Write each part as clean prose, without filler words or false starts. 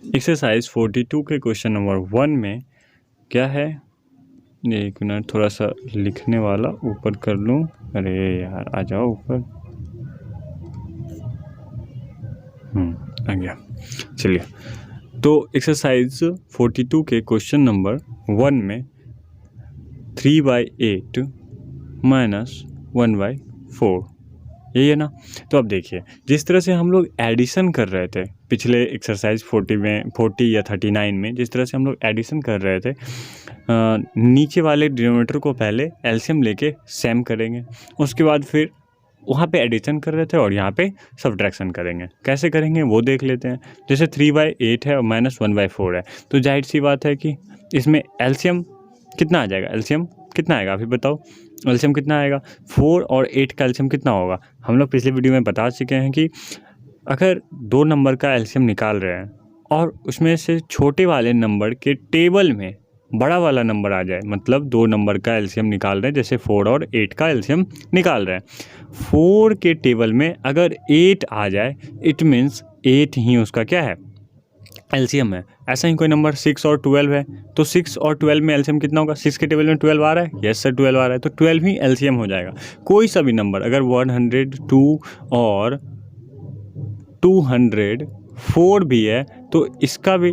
Exercise 42 के question number 1 में क्या है, एक मिनट थोड़ा सा लिखने वाला ऊपर कर लूँ। अरे यार आ जाओ ऊपर। आ गया। चलिए, तो एक्सरसाइज 42 के क्वेश्चन नंबर 1 में 3/8 माइनस 1/4 यही है ना। तो अब देखिए, जिस तरह से हम लोग एडिशन कर रहे थे पिछले एक्सरसाइज 40 या 39 में, जिस तरह से हम लोग एडिशन कर रहे थे, नीचे वाले डिनोमिनेटर को पहले एलसीएम लेके सेम करेंगे, उसके बाद फिर वहाँ पे एडिशन कर रहे थे और यहाँ पे सब्ट्रैक्शन करेंगे। कैसे करेंगे वो देख लेते हैं। जैसे 3/8 है और माइनस 1/4 है, तो जाहिर सी बात है कि इसमें एलसीएम कितना आ जाएगा। एलसीएम कितना आएगा अभी बताओ। एलसीएम कितना आएगा, 4 और 8 का एलसीएम कितना होगा। हम लोग पिछले वीडियो में बता चुके हैं कि अगर दो नंबर का एलसीएम निकाल रहे हैं और उसमें से छोटे वाले नंबर के टेबल में बड़ा वाला नंबर आ जाए, मतलब दो नंबर का एलसीएम निकाल रहे हैं, जैसे 4 और 8 का एलसीएम निकाल रहे हैं। 4 के टेबल में अगर 8 आ जाए, इट मीन्स 8 ही उसका क्या है, एलसीएम है। ऐसा ही कोई नंबर 6 और 12 है, तो 6 और 12 में एलसीएम कितना होगा। 6 के टेबल में 12 आ रहा है, यस सर 12 आ रहा है, तो 12 ही एलसीएम हो जाएगा। कोई सा भी नंबर अगर 102 और 204 भी है तो इसका भी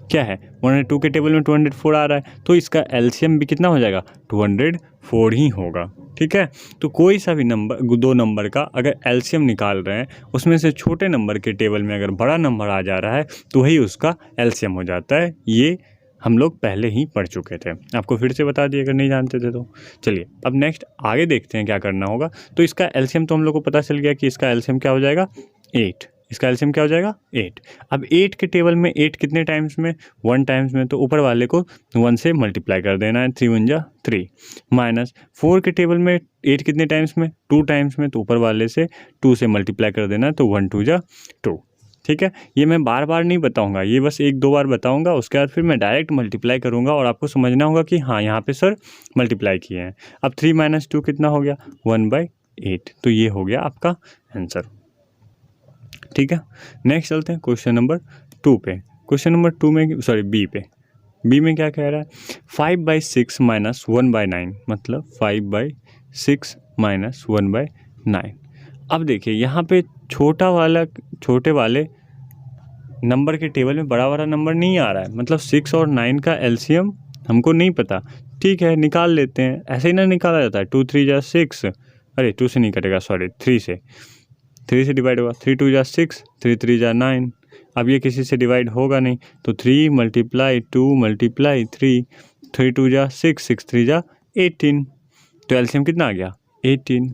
क्या है, 102 के टेबल में 204 आ रहा है, तो इसका एलसीएम भी कितना हो जाएगा, 204 ही होगा। ठीक है, तो कोई सा भी नंबर, दो नंबर का अगर एलसीएम निकाल रहे हैं, उसमें से छोटे नंबर के टेबल में अगर बड़ा नंबर आ जा रहा है तो वही उसका एलसीएम हो जाता है। ये हम लोग पहले ही पढ़ चुके थे, आपको फिर से बता दिए अगर नहीं जानते थे तो। चलिए अब नेक्स्ट आगे देखते हैं क्या करना होगा। तो इसका एलसीएम तो हम लोग को पता चल गया कि इसका एलसीएम क्या हो जाएगा, 8। इसका एलसीएम क्या हो जाएगा, 8। अब 8 के टेबल में 8 कितने टाइम्स में, 1 टाइम्स में, तो ऊपर वाले को 1 से मल्टीप्लाई कर देना है, 3 × 1 = 3। माइनस 4 के टेबल में 8 कितने टाइम्स में, 2 टाइम्स में, तो ऊपर वाले से 2 से मल्टीप्लाई कर देना है, तो 1 × 2 = 2। ठीक है, ये मैं बार बार नहीं बताऊंगा, ये बस 1-2 बार बताऊंगा, उसके बाद फिर मैं डायरेक्ट मल्टीप्लाई करूंगा और आपको समझना होगा कि हाँ यहाँ पे सर मल्टीप्लाई किए हैं। अब 3 - 2 कितना हो गया, 1/8, तो ये हो गया आपका आंसर। ठीक है, नेक्स्ट चलते हैं क्वेश्चन नंबर 2 पे। क्वेश्चन नंबर 2 में, सॉरी बी पे, बी में क्या कह रहा है, 5/6 - 1/9, मतलब 5/6 - 1/9। अब देखिए यहाँ पे छोटे वाले नंबर के टेबल में बड़ा वाला नंबर नहीं आ रहा है, मतलब 6 और 9 का एलसीएम हमको नहीं पता। ठीक है, निकाल लेते हैं, ऐसे ही ना निकाला जाता है, 2 × 3 = 6, अरे 2 से नहीं कटेगा, सॉरी 3 से डिवाइड होगा, 3 × 2 = 6, 3 × 3 = 9। अब ये किसी से डिवाइड होगा नहीं, तो 3 × 2 × 3, 3 × 2 = 6, 6 × 3 = 18, तो एलसीएम कितना आ गया, 18।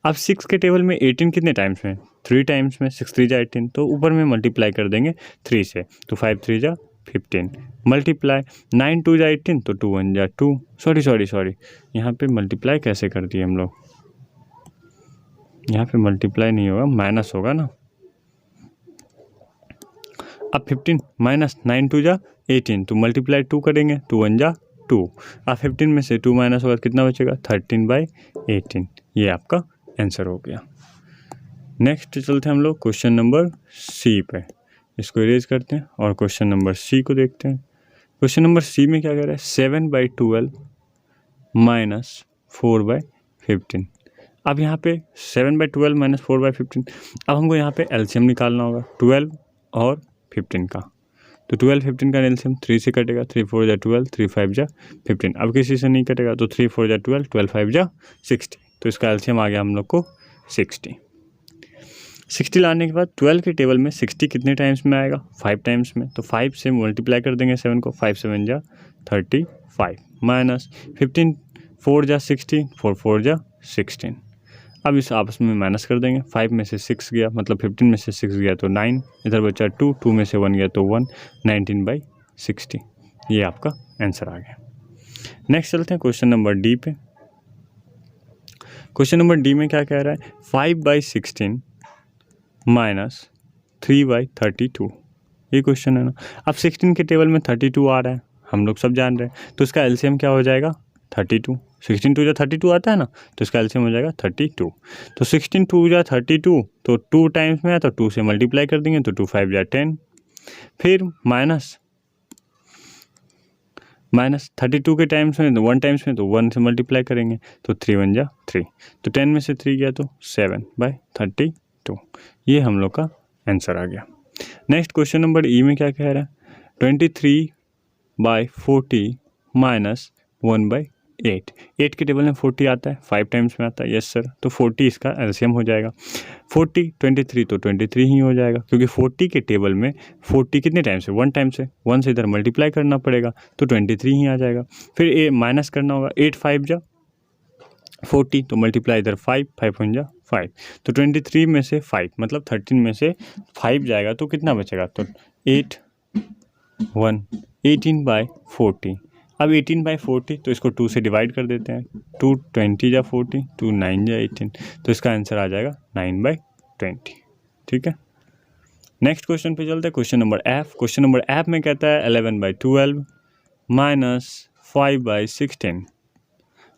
अब 6 के टेबल में 18 कितने टाइम्स में, 3 टाइम्स में, 6 × 3 = 18, तो ऊपर में मल्टीप्लाई कर देंगे 3 से, तो 5 × 3 = 15, मल्टीप्लाई 9 × 2 = 18, तो 2 × 1 = 2। सॉरी यहाँ पे मल्टीप्लाई कैसे कर दिए हम लोग, यहाँ पे मल्टीप्लाई नहीं होगा, माइनस होगा ना। अब 15 माइनस 9 × 2 = 18, तो मल्टीप्लाई 2 करेंगे, 2 × 1 = 2। अब 15 में से 2 माइनस होगा, कितना बचेगा, 13/18। ये आपका आंसर हो गया। नेक्स्ट चलते हैं हम लोग क्वेश्चन नंबर सी पे, इसको इरेज करते हैं और क्वेश्चन नंबर सी को देखते हैं। क्वेश्चन नंबर सी में क्या कह रहा है, 7/12 - 4/15। अब यहाँ पे 7/12 - 4/15, अब हमको यहाँ पे एलसीएम निकालना होगा 12 और 15 का। तो 12 15 का एलसीएम 3 से कटेगा, 3 × 4 = 12, 3 × 5 = 15। अब किसी से नहीं कटेगा, तो 3 × 4 = 12, 12 × 5 = 60, तो इसका एलसीएम आ गया हम लोग को 60। 60 लाने के बाद 12 के टेबल में 60 कितने टाइम्स में आएगा, 5 टाइम्स में, तो 5 से मल्टीप्लाई कर देंगे 7 को, 5 × 7 = 35, माइनस 15 4 × 16, 4 × 4 = 16। अब इस आपस में माइनस कर देंगे, 5 में से 6 गया, मतलब 15 में से 6 गया तो 9, इधर बचा 2, 2 में से 1 गया तो 1, 19/60। ये आपका आंसर आ गया। नेक्स्ट चलते हैं क्वेश्चन नंबर डी पे। क्वेश्चन नंबर डी में क्या कह रहा है, 5/16 - 3/32, ये क्वेश्चन है ना। अब 16 के टेबल में 32 आ रहा है, हम लोग सब जान रहे हैं, तो इसका एलसीएम क्या हो जाएगा, 32, 16 टू जा 32 आता है ना, तो इसका एलसीएम हो जाएगा 32। तो 16 टू जा 32, तो 2 टाइम्स में है तो 2 से मल्टीप्लाई कर देंगे तो 2 5 जा 10, फिर माइनस 32 के टाइम्स में तो 1 टाइम्स में तो 1 से मल्टीप्लाई करेंगे तो 3 1 जा 3, तो 10 में से 3 गया तो 7/32। ये हम लोग का आंसर आ गया। नेक्स्ट क्वेश्चन नंबर ई में क्या कह रहा है, 23/40 माइनस 1/8। 8 के टेबल में 40 आता है, 5 टाइम्स में आता है, यस सर, तो 40 इसका एलसीएम हो जाएगा। 40 23 तो 23 ही हो जाएगा, क्योंकि 40 के टेबल में 40 कितने टाइम से, 1 टाइम से, 1 से इधर मल्टीप्लाई करना पड़ेगा तो 23 ही आ जाएगा। फिर ए माइनस करना होगा, 8 5 जा 40 तो मल्टीप्लाई इधर 5 5 1 जा 5, तो 23 में से 5 मतलब 13 में से 5 जाएगा तो कितना बचेगा, तो 8 1 18/40। अब 18/40 तो इसको 2 से डिवाइड कर देते हैं, 2 20 जा 40, 2 9 जा 18, तो इसका आंसर आ जाएगा 9/20। ठीक है, नेक्स्ट क्वेश्चन पे चलते हैं, question number F. Question number F में कहता है 11/12 माइनस 5/16।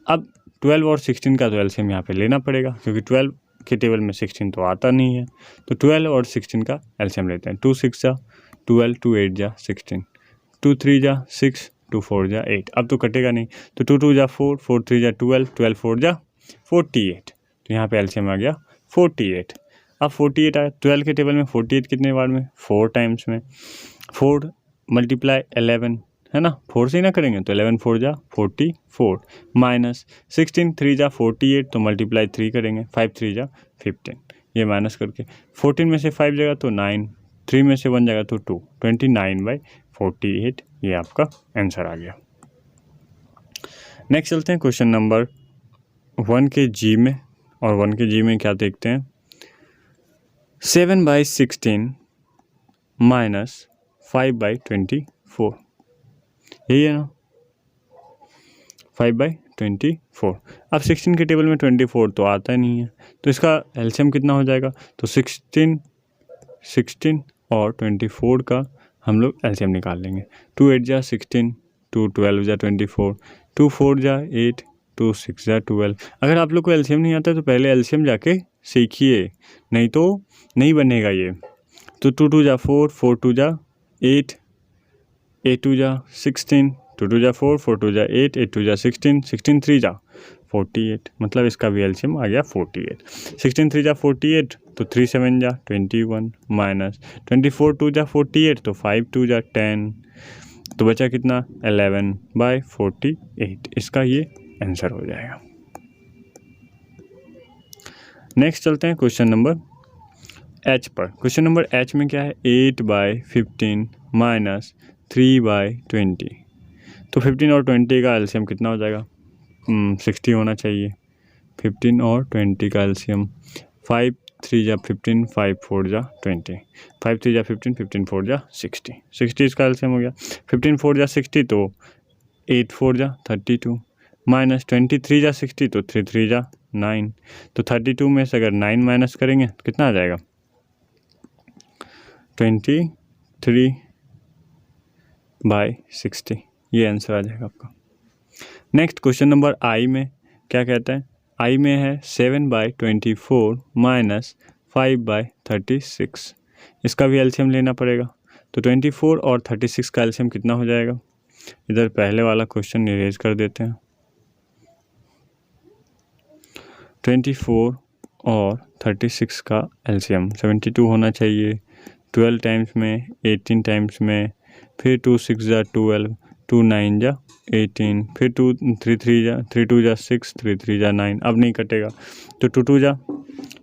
अब 12 और 16 का तो एलसीएम यहाँ पे लेना पड़ेगा, क्योंकि 12 के टेबल में 16 तो आता नहीं है, तो 12 और 16 का एलसीएम लेते हैं। 2 6 जा 12, 2 8 जा 16, 2 3 जा 6, 2 4 जा 8। अब तो कटेगा नहीं, तो 2 2 जा 4, 4 3 जा 12, 12 4 जा 48, तो यहाँ पे एलसीएम आ गया 48। अब 48 आया, 12 के टेबल में 48 कितने बार में, 4 टाइम्स में, 4 मल्टीप्लाई 11 है ना, 4 से ही ना करेंगे तो 11 4 जा 44 माइनस 16 3 जा 48, तो मल्टीप्लाई 3 करेंगे, 5 3 जा 15, ये माइनस करके 14 में से 5 जाएगा तो 9, 3 में से 1 जाएगा तो 2, 29/48, ये आपका आंसर आ गया। नेक्स्ट चलते हैं क्वेश्चन नंबर 1 के जी में, और 1 के जी में क्या देखते हैं, 7/16 माइनस 5/24, यही है ना, 5/24। अब 16 के टेबल में 24 तो आता नहीं है, तो इसका एलसीएम कितना हो जाएगा, तो 16 और 24 का हम लोग एलसीएम निकाल लेंगे। 2 8 जा 16, 2 12 जा 24, 2 4 जा 8, 2 6 जा 12। अगर आप लोग को एलसीएम नहीं आता तो पहले एलसीएम जाके सीखिए, नहीं तो नहीं बनेगा ये। तो 2 2 जा 4, 4 2 जा 8, 8 2 जा 16, 2 2 जा 4, 4 2 जा 8, 8 2 जा 16, 16 3 जा 48, मतलब इसका भी एलसीएम आ गया 48। 16 3 जा 48, तो 3 7 जा 21 माइनस 24 2 जा 48, तो 5 2 जा 10, तो बचा कितना 11/48, इसका ये आंसर हो जाएगा। नेक्स्ट चलते हैं क्वेश्चन नंबर एच पर। क्वेश्चन नंबर एच में क्या है, 8/15 माइनस 3/20, तो 15 और 20 का एलसीएम कितना हो जाएगा, 60 होना चाहिए। 15 और 20 का एलसीएम, 5 3 जा 15, 5 4 जा 20, 5 3 जा 15, 15 4 जा 60, 60 इसका एलसीएम हो गया। 15 4 जा 60, तो 8 4 जा 32 माइनस 23 जा 60, तो 3 3 जा 9, तो 32 में से अगर 9 माइनस करेंगे तो कितना आ जाएगा, 23/60, ये आंसर आ जाएगा आपका। नेक्स्ट क्वेश्चन नंबर आई में क्या कहता है, आई में है 7/24 माइनस 5/36, इसका भी एलसीएम लेना पड़ेगा। तो 24 और 36 का एलसीएम कितना हो जाएगा, इधर पहले वाला क्वेश्चन इरेज कर देते हैं। 24 और 36 का एलसीएम 72 होना चाहिए, 12 टाइम्स में, 18 टाइम्स में, फिर 2 6 जा 12, 2 9 जा 18, फिर 2 3 3 जा 3 2 जा 6, 3 3 जा 9, अब नहीं कटेगा, तो 2 2 जा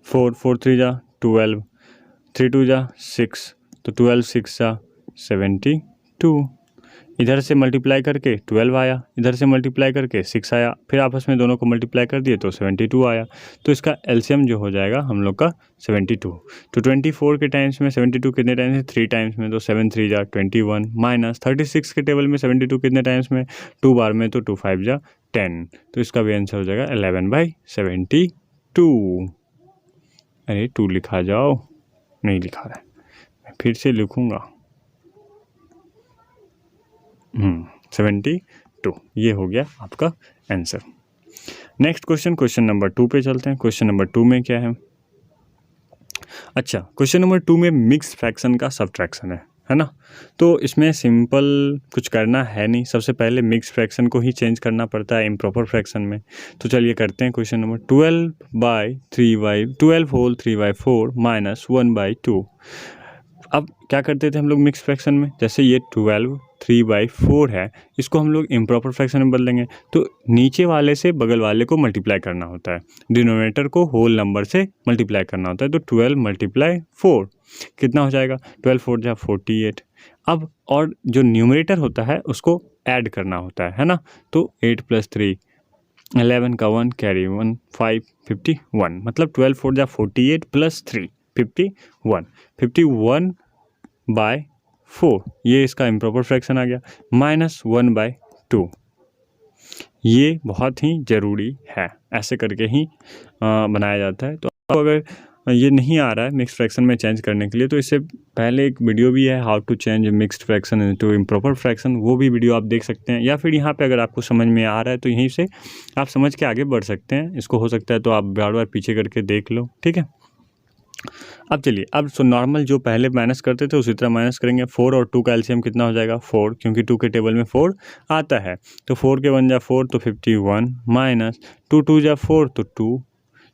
4, 4 3 जा 12, 3 2 जा 6, तो 12 6 जा 72, इधर से मल्टीप्लाई करके 12 आया, इधर से मल्टीप्लाई करके 6 आया, फिर आपस में दोनों को मल्टीप्लाई कर दिए तो 72 आया, तो इसका एलसीएम जो हो जाएगा हम लोग का 72। तो 24 के टाइम्स में 72 कितने टाइम्स है, 3 टाइम्स में, तो 7 3 जा 21 माइनस 36 के टेबल में 72 कितने टाइम्स में, 2 बार में, तो 2 5 जा 10, तो इसका भी आंसर हो जाएगा 11/72। अरे 2 लिखा जाओ, नहीं लिखा रहा है, मैं फिर से लिखूँगा, 72। 2। ये हो गया आपका आंसर। नेक्स्ट क्वेश्चन नंबर 2 पे चलते हैं। क्वेश्चन नंबर 2 में क्या है? अच्छा, क्वेश्चन नंबर 2 में मिक्स फ्रैक्शन का सब्ट्रैक्शन है ना। तो इसमें सिंपल कुछ करना है नहीं, सबसे पहले मिक्स फ्रैक्शन को ही चेंज करना पड़ता है इम्प्रॉपर फ्रैक्शन में। तो चलिए करते हैं क्वेश्चन नंबर 12 होल 3/4 माइनस 1/2। अब क्या करते थे हम लोग मिक्स फ्रैक्शन में, जैसे ये 12 3/4 है, इसको हम लोग इम्प्रॉपर फ्रैक्शन में बदलेंगे तो नीचे वाले से बगल वाले को मल्टीप्लाई करना होता है, डिनोमिनेटर को होल नंबर से मल्टीप्लाई करना होता है। तो 12 × 4 कितना हो जाएगा? 12 4 जा 48। अब और जो न्यूमरेटर होता है उसको ऐड करना होता है ना। तो 8 + 3 11 का 1 कैरी 1 5 51, मतलब 12 4 जा 48 + 3 51/4। ये इसका इम्प्रॉपर फ्रैक्शन आ गया। -1/2। ये बहुत ही ज़रूरी है, ऐसे करके ही बनाया जाता है। तो आपको अगर ये नहीं आ रहा है मिक्स्ड फ्रैक्शन में चेंज करने के लिए, तो इससे पहले एक वीडियो भी है, how to change mixed fraction into improper fraction, वो भी वीडियो आप देख सकते हैं। या फिर यहाँ पे अगर आपको समझ में आ रहा है तो यहीं से आप समझ के आगे बढ़ सकते हैं। इसको हो सकता है तो आप बार बार पीछे करके देख लो, ठीक है। अब चलिए, अब नॉर्मल जो पहले माइनस करते थे उसी तरह माइनस करेंगे। 4 और 2 का एलसीएम कितना हो जाएगा? 4, क्योंकि 2 के टेबल में 4 आता है। तो 4 के 1 जा 4 तो 51 माइनस 2 2 जा 4 तो 2,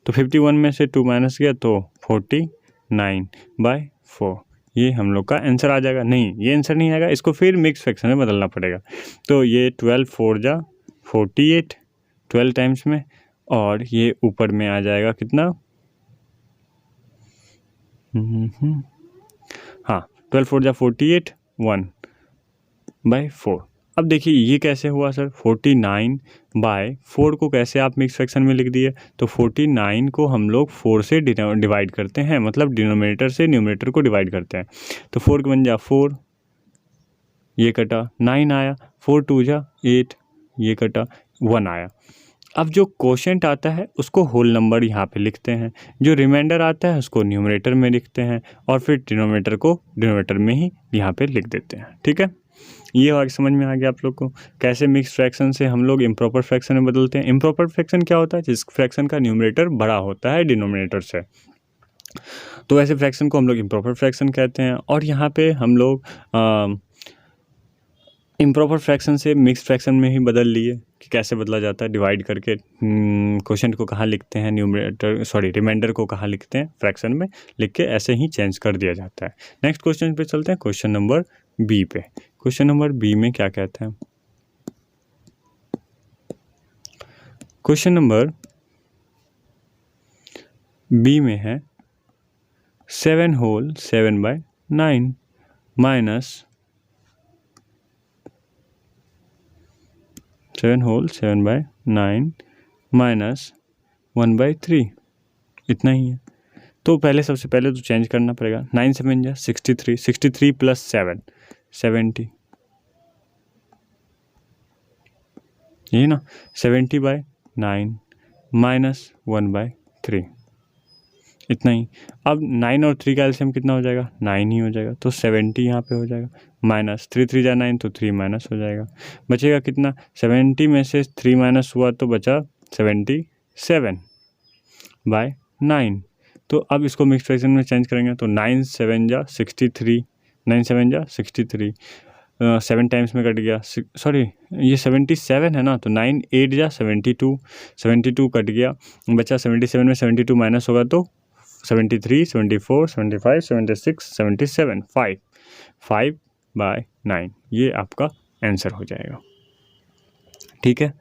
तो 51 में से 2 माइनस गया तो 49/4। ये हम लोग का आंसर आ जाएगा। नहीं, ये आंसर नहीं आएगा, इसको फिर मिक्स फ्रैक्शन में बदलना पड़ेगा। तो ये 12 4 जा 48 12 टाइम्स में, और ये ऊपर में आ जाएगा कितना? हाँ, 12 4 जा 48 1/4। अब देखिए ये कैसे हुआ सर? 49/4 को कैसे आप मिक्स फ्रैक्शन में लिख दिए? तो 49 को हम लोग 4 से डिवाइड करते हैं, मतलब डिनोमिनेटर से न्यूमरेटर को डिवाइड करते हैं। तो 4 के 1 जा 4, ये कटा 9 आया, 4 2 जा 8, ये कटा 1 आया। अब जो कोशेंट आता है उसको होल नंबर यहाँ पे लिखते हैं, जो रिमाइंडर आता है उसको न्यूमरेटर में लिखते हैं, और फिर डिनोमिनेटर को डिनोमिनेटर में ही यहाँ पे लिख देते हैं, ठीक है। ये आगे समझ में आ गया आप लोग को कैसे मिक्स फ्रैक्शन से हम लोग इम्प्रॉपर फ्रैक्शन में बदलते हैं। इम्प्रॉपर फ्रैक्शन क्या होता है? जिस फ्रैक्शन का न्यूमरेटर बड़ा होता है डिनोमिनेटर से, तो ऐसे फ्रैक्शन को हम लोग इम्प्रॉपर फ्रैक्शन कहते हैं। और यहाँ पे हम लोग इम्प्रॉपर फ्रैक्शन से मिक्स फ्रैक्शन में ही बदल लिए कि कैसे बदला जाता है, डिवाइड करके क्वोशिएंट को कहाँ लिखते हैं, रिमाइंडर को कहाँ लिखते हैं, फ्रैक्शन में लिख के ऐसे ही चेंज कर दिया जाता है। नेक्स्ट क्वेश्चन पे चलते हैं, क्वेश्चन नंबर बी पे। क्वेश्चन नंबर बी में क्या कहते हैं? क्वेश्चन नंबर बी में है 7 होल 7/9 माइनस 7 होल 7/9 माइनस 1/3, इतना ही है। तो पहले सबसे पहले तो चेंज करना पड़ेगा। 9 7 जा 63, 63 + 7 70, यही ना। 70/9 माइनस 1/3, इतना ही। अब 9 और 3 का एलसीएम कितना हो जाएगा? 9 ही हो जाएगा। तो 70 यहाँ पे हो जाएगा, माइनस 3 3 जा 9 तो 3 माइनस हो जाएगा। बचेगा कितना? 70 में से 3 माइनस हुआ तो बचा 77/9। तो अब इसको मिक्स फ्रैक्शन में चेंज करेंगे तो 9 7 जा 63, 9 7 जा 63, 7 टाइम्स में कट गया, सॉरी ये 77 है ना, तो 9 8 जा 72, 72 कट गया, बचा 77 में 72 माइनस होगा तो 73 74 75 76 77, 5/9। ये आपका आंसर हो जाएगा, ठीक है।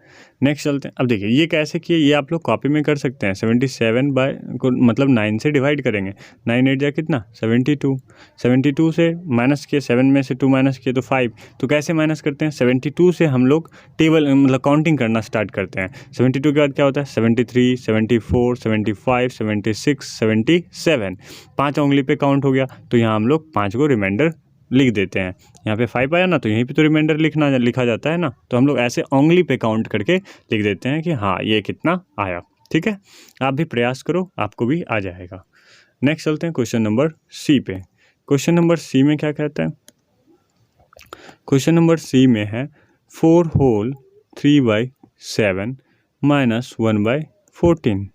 नेक्स्ट चलते हैं। अब देखिए ये कैसे किए, ये आप लोग कॉपी में कर सकते हैं। 77 को मतलब 9 से डिवाइड करेंगे, 9 8 जा कितना? 72, 72 से माइनस किए, 7 में से 2 माइनस किए तो 5। तो कैसे माइनस करते हैं? 72 से हम लोग टेबल मतलब काउंटिंग करना स्टार्ट करते हैं। 72 के बाद क्या होता है? 73 74 75 76 77, 5 उंगली पे काउंट हो गया, तो यहाँ हम लोग 5 को रिमाइंडर लिख देते हैं। यहाँ पे 5 आया ना, तो यहीं पे तो रिमाइंडर लिखा जाता है ना, तो हम लोग ऐसे उंगली पे काउंट करके लिख देते हैं कि हाँ ये कितना आया, ठीक है। आप भी प्रयास करो, आपको भी आ जाएगा। नेक्स्ट चलते हैं क्वेश्चन नंबर सी पे। क्वेश्चन नंबर सी में क्या कहता है? क्वेश्चन नंबर सी में है 4 होल 3/7 माइनस 1/14।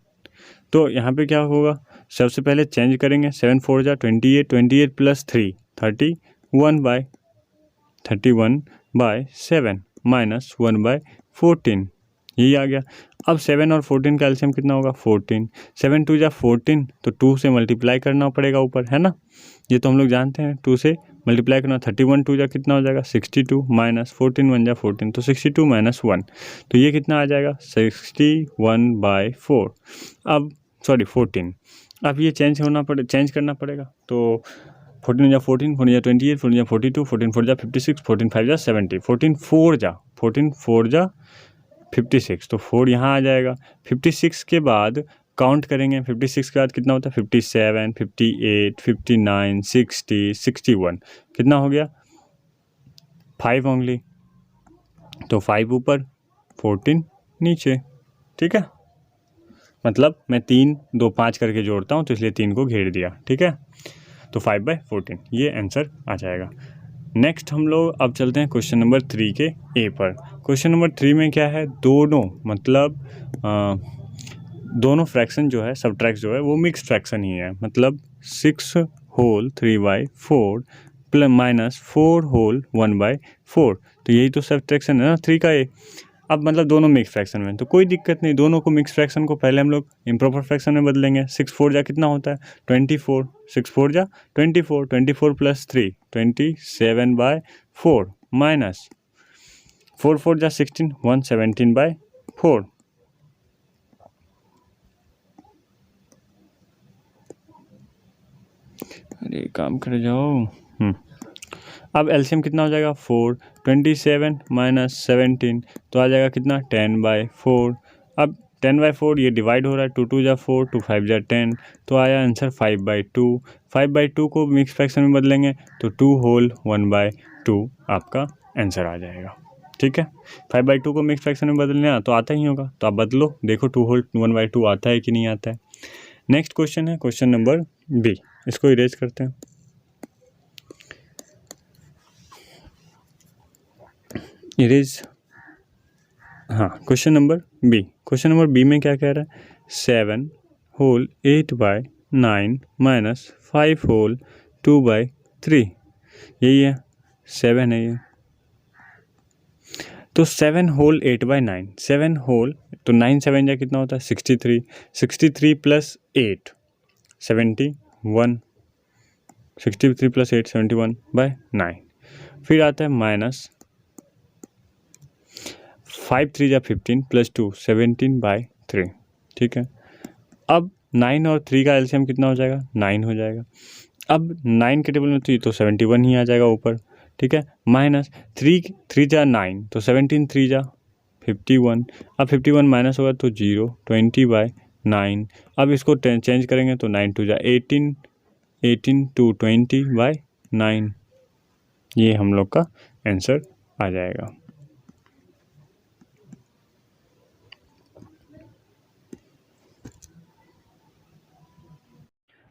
तो यहाँ पे क्या होगा, सबसे पहले चेंज करेंगे, 7 4 जा 28, 28 प्लस 3 31/7 माइनस 1/14, यही आ गया। अब 7 और 14 का एलसीएम कितना होगा, 14, 7 2 जा 14, तो 2 से मल्टीप्लाई करना पड़ेगा ऊपर, है ना, ये तो हम लोग जानते हैं, 2 से मल्टीप्लाई करना। 31 2 जा कितना हो जाएगा, 62 माइनस 14 1 जा 14, तो 62 माइनस 1, तो ये कितना आ जाएगा, 61/4। अब सॉरी 14, अब ये चेंज करना पड़ेगा, तो 14 जा 14, 14 जा 28, 14 जा 42, 14 4 जा 56, 14 5 जा 70, 14 4 जा 56, तो 4 यहाँ आ जाएगा। 56 के बाद काउंट करेंगे, 56 के बाद कितना होता है, 57 58 59 60 61, कितना हो गया, 5 ओनली, तो 5 ऊपर 14 नीचे, ठीक है, मतलब मैं 3 2 5 करके जोड़ता हूँ, तो इसलिए 3 को घेर दिया, ठीक है, तो 5/14 ये आंसर आ जाएगा। नेक्स्ट हम लोग अब चलते हैं क्वेश्चन नंबर 3 के ए पर। क्वेश्चन नंबर 3 में क्या है, दोनों मतलब दोनों फ्रैक्शन जो है, सबट्रैक्ट जो है वो मिक्स फ्रैक्शन ही है, मतलब 6 होल 3/4 प्लस माइनस 4 होल 1/4, तो यही तो सबट्रैक्शन है ना 3 का ए। अब मतलब दोनों मिक्स फ्रैक्शन में, तो कोई दिक्कत नहीं, दोनों को मिक्स फ्रैक्शन को पहले हम लोग इम्प्रॉपर फ्रैक्शन में बदलेंगे। 6 4 जा कितना होता है, 24, 6 4 जा 24, 24 प्लस 3 27/4 माइनस 4 4 जा 16 117/4। अरे काम कर जाओ। अब एलसीएम कितना हो जाएगा, 4, 27 माइनस 17, तो आ जाएगा कितना, 10/4। अब 10/4 ये डिवाइड हो रहा है, 2 2 जा 4, 2 5 जा 10, तो आया आंसर 5/2। 5/2 को मिक्स फ्रैक्शन में बदलेंगे, तो 2 होल 1/2 आपका आंसर आ जाएगा, ठीक है। 5/2 को मिक्स फ्रैक्शन में बदलना तो आता ही होगा, तो आप बदलो, देखो 2 होल 1/2 आता है कि नहीं आता है। नेक्स्ट क्वेश्चन है क्वेश्चन नंबर बी, इसको इरेज करते हैं। इरेज, हाँ, question number B. Question number B में क्या कह रहा है, 7 होल 8/9 माइनस 5 होल 2/3, यही है, 7 है ये, तो 7 होल 8/9, 7 होल, तो 9 7 जा कितना होता है, 63, 63 प्लस 8 71, 63 प्लस 8 71/9, फिर आता है माइनस 5 3 जा 15 प्लस 2 17/3, ठीक है। अब 9 और 3 का एलसीएम कितना हो जाएगा, 9 हो जाएगा। अब 9 के टेबल में तो 71 ही आ जाएगा ऊपर, ठीक है, माइनस 3 3 जा 9, तो 17 3 जा 51, अब 51 माइनस होगा तो 0, 20/9। अब इसको चेंज करेंगे तो 9 2 जा 18, 18 to 20/9, ये हम लोग का आंसर आ जाएगा।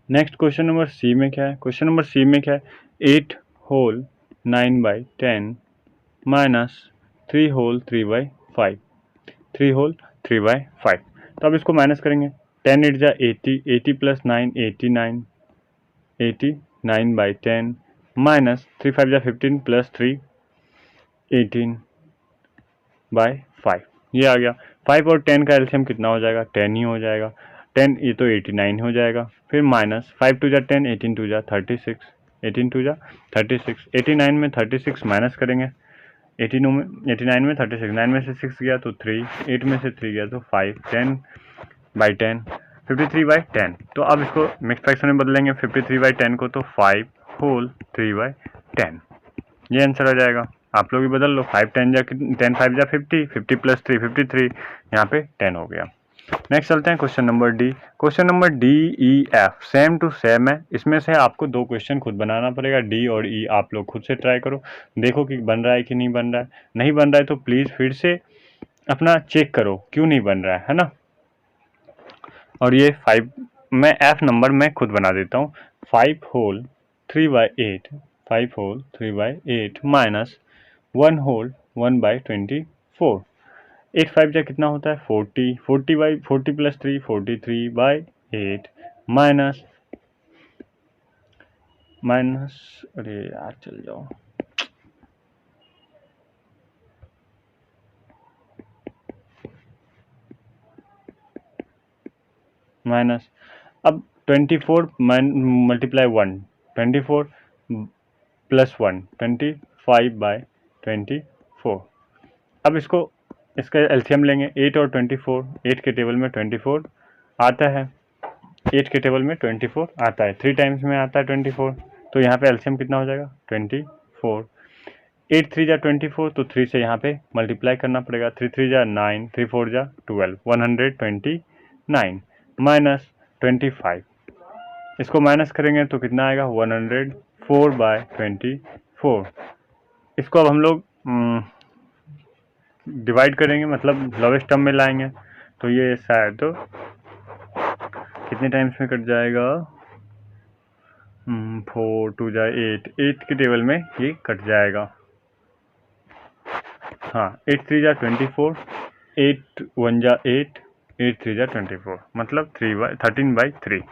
नेक्स्ट क्वेश्चन नंबर सी में क्या है, क्वेश्चन नंबर सी में क्या है, 8 होल 9/10 माइनस 3 होल 3/5, 3 होल 3/5, तो अब इसको माइनस करेंगे, 10 8 जा 80, 80 प्लस 9 89, 89/10 माइनस 3 5 जा 15 प्लस 3 18/5, ये आ गया। 5 और 10 का एलसीएम कितना हो जाएगा, 10 ही हो जाएगा, 10 ये तो 89 हो जाएगा, फिर माइनस 5 2 जा 10, 18 2 जा 36, 18 2 जा 36, 89 में 36 माइनस करेंगे, 89 में 36, 9 में से 6 गया तो 3, 8 में से 3 गया तो 5, 10/10 53/10, तो अब इसको मिक्स फ्रैक्शन में बदलेंगे 53/10 को, तो 5 होल 3/10, ये आंसर आ जाएगा। आप लोग भी बदल लो, 5 10 जा 10 5 जा 50, 50 प्लस 3 53, यहाँ पे 10 हो गया। नेक्स्ट चलते हैं question number D. Question number D E F same to same है, इसमें से आपको 2 क्वेश्चन खुद बनाना पड़ेगा, डी और ई आप लोग खुद से ट्राई करो, देखो कि बन रहा है कि नहीं बन रहा है। नहीं बन रहा है तो प्लीज़ फिर से अपना चेक करो क्यों नहीं बन रहा है ना। और ये 5 मैं एफ नंबर मैं खुद बना देता हूँ, 5 होल 3/8, 5 होल 3/8 माइनस 1 होल 1/24, 8 5 जा कितना होता है 40, 40 प्लस 3 43/8 माइनस अरे यार चल जाओ, माइनस अब 24 मल्टीप्लाई 1 24 प्लस 1 25/24। अब इसका एलसीएम लेंगे 8 और 24, 8 के टेबल में 24 आता है, 8 के टेबल में 24 आता है, 3 टाइम्स में आता है 24, तो यहाँ पे एलसीएम कितना हो जाएगा 24। 8 3 जा 24, तो 3 से यहाँ पे मल्टीप्लाई करना पड़ेगा, 3 3 जा 9, 3 4 जा 12, 129 माइनस 25, इसको माइनस करेंगे तो कितना आएगा 104/24। इसको अब हम लोग डिवाइड करेंगे, मतलब लोवेस्ट टर्म में लाएंगे, तो ये शायद तो कितने टाइम्स में कट जाएगा 4 2 जा 8, 8 के टेबल में ये कट जाएगा। हाँ 8 3 जा 24, 8 1 जा 8, 8 3 जा 24, मतलब 13/3।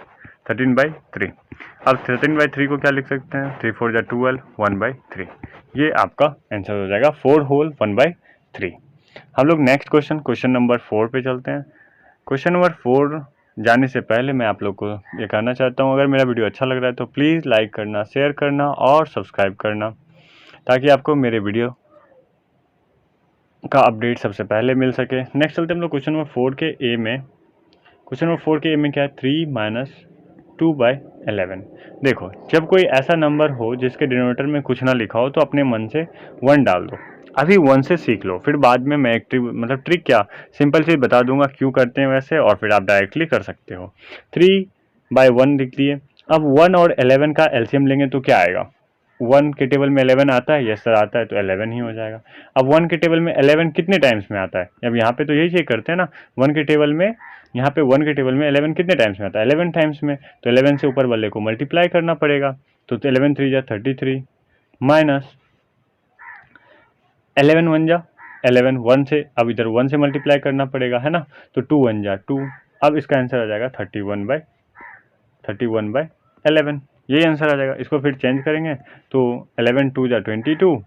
अब 13/3 को क्या लिख सकते हैं 3 4 जा 12, 1/3। ये आपका आंसर हो जाएगा 4 होल 1/3। हम लोग नेक्स्ट क्वेश्चन नंबर 4 पे चलते हैं। क्वेश्चन नंबर 4 जाने से पहले मैं आप लोग को ये कहना चाहता हूँ, अगर मेरा वीडियो अच्छा लग रहा है तो प्लीज़ लाइक करना, शेयर करना और सब्सक्राइब करना, ताकि आपको मेरे वीडियो का अपडेट सबसे पहले मिल सके। नेक्स्ट चलते हैं हम लोग क्वेश्चन नंबर 4 के ए में। क्वेश्चन नंबर 4 के ए में क्या है 3 - 2/11। देखो, जब कोई ऐसा नंबर हो जिसके डिनोमिनेटर में कुछ ना लिखा हो तो अपने मन से 1 डाल दो। अभी 1 से सीख लो, फिर बाद में मैं एक ट्रिक क्या सिंपल सी बता दूंगा क्यों करते हैं वैसे, और फिर आप डायरेक्टली कर सकते हो। 3/1 लिख दिए। अब 1 और 11 का एलसीएम लेंगे तो क्या आएगा, 1 के टेबल में 11 आता है, यस सर आता है, तो 11 ही हो जाएगा। अब 1 के टेबल में 11 कितने टाइम्स में आता है, अब यहाँ पे तो यही चेक करते हैं ना, 1 के टेबल में यहाँ पे 1 के टेबल में 11 कितने टाइम्स में आता है 11 टाइम्स में, तो 11 से ऊपर वाले को मल्टीप्लाई करना पड़ेगा, तो 11 3 जा 33 माइनस 11 1 जा 11, 1 से अब इधर 1 से मल्टीप्लाई करना पड़ेगा है ना, तो 2 1 जा 2। अब इसका आंसर आ जाएगा 31/11, यही आंसर आ जाएगा। इसको फिर चेंज करेंगे तो 11 2 जा 22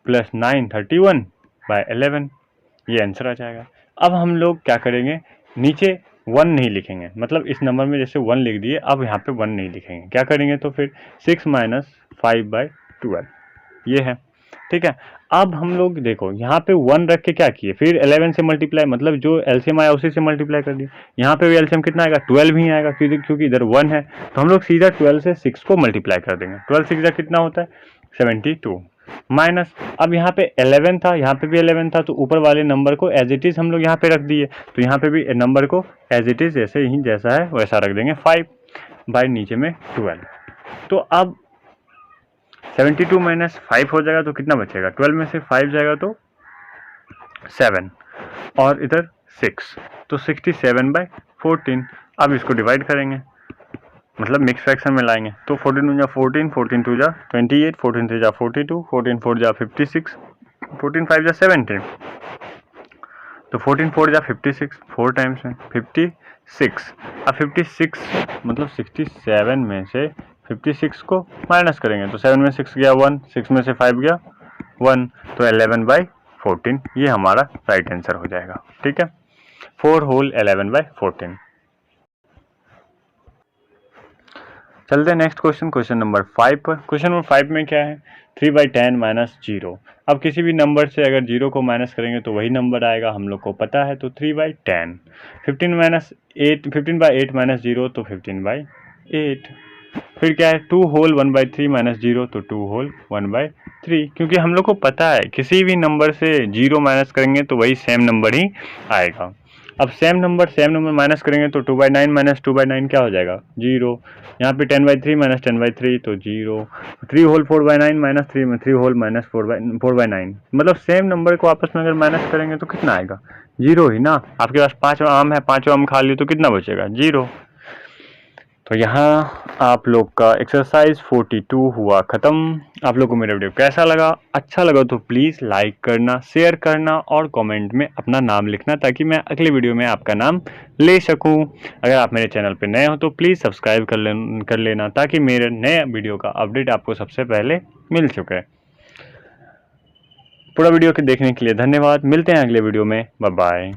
प्लस 9 31/11, ये आंसर आ जाएगा। अब हम लोग क्या करेंगे, नीचे 1 नहीं लिखेंगे, मतलब इस नंबर में जैसे 1 लिख दिए, अब यहाँ पे 1 नहीं लिखेंगे, क्या करेंगे तो फिर 6 - 5/12, ये है, ठीक है। अब हम लोग देखो यहाँ पे 1 रख के क्या किए, फिर 11 से मल्टीप्लाई, मतलब जो एलसीएम आया उसी से मल्टीप्लाई कर दिया। यहाँ पे भी एलसीएम कितना आएगा 12 ही आएगा, क्योंकि इधर 1 है, तो हम लोग सीधा 12 से 6 को मल्टीप्लाई कर देंगे। 12 6 कितना होता है 72 माइनस, अब यहाँ पे 11 था, यहाँ पे भी 11 था, तो ऊपर वाले नंबर को एज इट इज हम लोग यहाँ पे रख दिए, तो यहाँ पे भी नंबर को एज इट इज जैसा है वैसा रख देंगे, 5 बाय नीचे में 12। तो अब 72 - 5 हो जाएगा, तो कितना बचेगा 12 में से 5 जाएगा तो 7 और इधर 6, तो 67/14। अब इसको डिवाइड करेंगे, मतलब मिक्स फ्रैक्शन में लाएंगे, तो 14 1 जा 14, 14 2 जा 28, 14 3 जा 42, 14 4 जा 56, 14 5 जा 17, तो 14 4 जा 56, 4 टाइम्स में 56। अब 56 मतलब 67 में से 56 को माइनस करेंगे, तो 7 में 6 गया 1, 6 में से 5 गया 1, तो 11/14 ये हमारा राइट आंसर हो जाएगा, ठीक है, 4 होल 11/14। चलते हैं नेक्स्ट क्वेश्चन नंबर 5 पर। क्वेश्चन नंबर 5 में क्या है 3/10 - 0। अब किसी भी नंबर से अगर 0 को माइनस करेंगे तो वही नंबर आएगा, हम लोग को पता है, तो 3/10। 15/8 -0, तो 15/8। फिर क्या है 2 होल 1/3 - 0, तो 2 होल 1/3, क्योंकि हम लोग को पता है किसी भी नंबर से 0 माइनस करेंगे तो वही सेम नंबर ही आएगा। अब सेम नंबर माइनस करेंगे तो 2/9 - 2/9 क्या हो जाएगा 0, यहाँ पे 10/3 - 10/3, तो 0, 3 होल 4/9 - 3 होल -4/9, मतलब सेम नंबर को आपस में अगर माइनस करेंगे तो कितना आएगा 0 ही ना। आपके पास 5 आम है, 5 आम खा लिए तो कितना बचेगा 0। तो यहाँ आप लोग का एक्सरसाइज 42 हुआ ख़त्म। आप लोग को मेरा वीडियो कैसा लगा? अच्छा लगा तो प्लीज़ लाइक करना, शेयर करना और कमेंट में अपना नाम लिखना, ताकि मैं अगले वीडियो में आपका नाम ले सकूं। अगर आप मेरे चैनल पर नए हो तो प्लीज़ सब्सक्राइब कर लेना, ताकि मेरे नए वीडियो का अपडेट आपको सबसे पहले मिल सके। पूरा वीडियो के देखने के लिए धन्यवाद। मिलते हैं अगले वीडियो में। Bye bye.